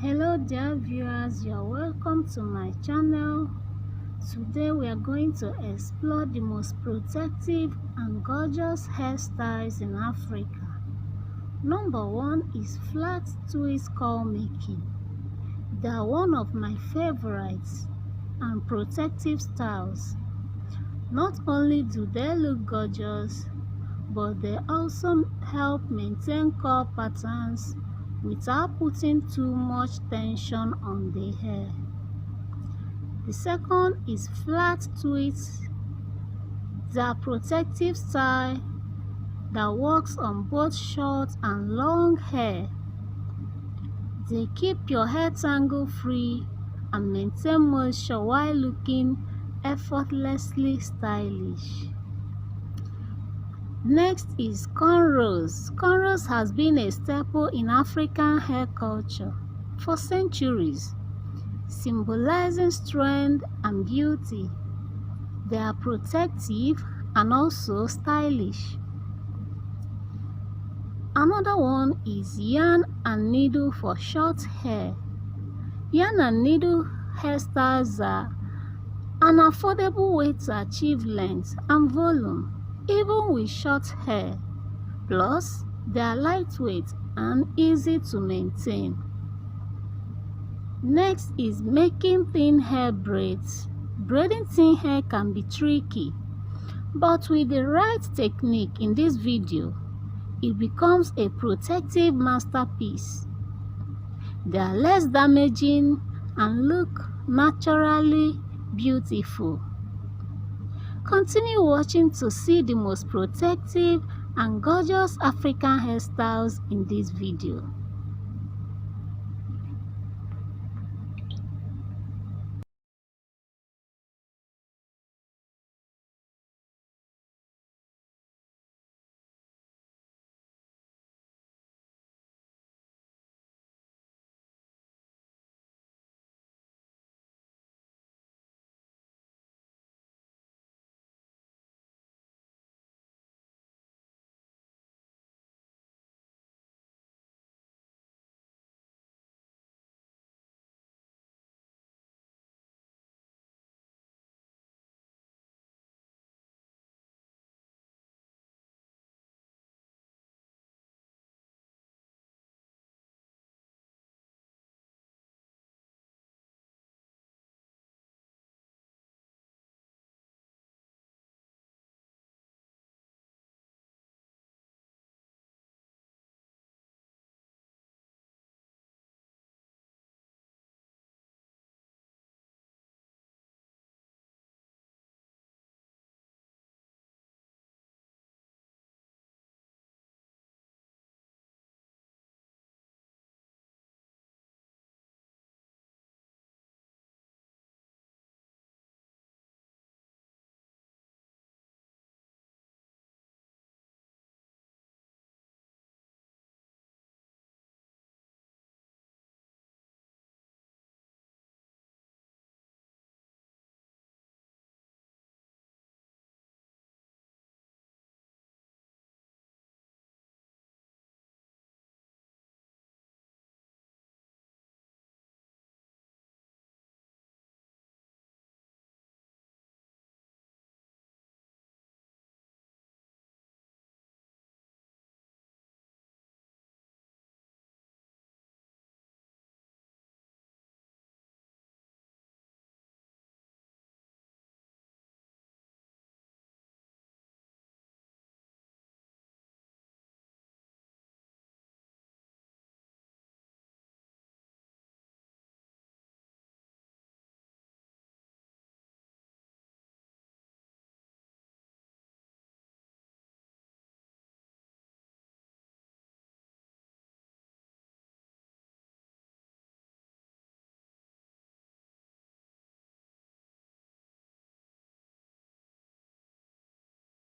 Hello dear viewers, you are welcome to my channel. Today we are going to explore the most protective and gorgeous hairstyles in Africa. Number 1 is flat twist curl making. They are one of my favorites and protective styles. Not only do they look gorgeous, but they also help maintain curl patterns without putting too much tension on the hair. The second is flat twists. They are protective style that works on both short and long hair. They keep your hair tangle free and maintain moisture while looking effortlessly stylish. Next is cornrows. Cornrows has been a staple in African hair culture for centuries, symbolizing strength and beauty. They are protective and also stylish. Another one is yarn and needle for short hair. Yarn and needle hairstyles are an affordable way to achieve length and volume, even with short hair. Plus, they are lightweight and easy to maintain. Next is making thin hair braids. Braiding thin hair can be tricky, but with the right technique in this video, it becomes a protective masterpiece. They are less damaging and look naturally beautiful. Continue watching to see the most protective and gorgeous African hairstyles in this video.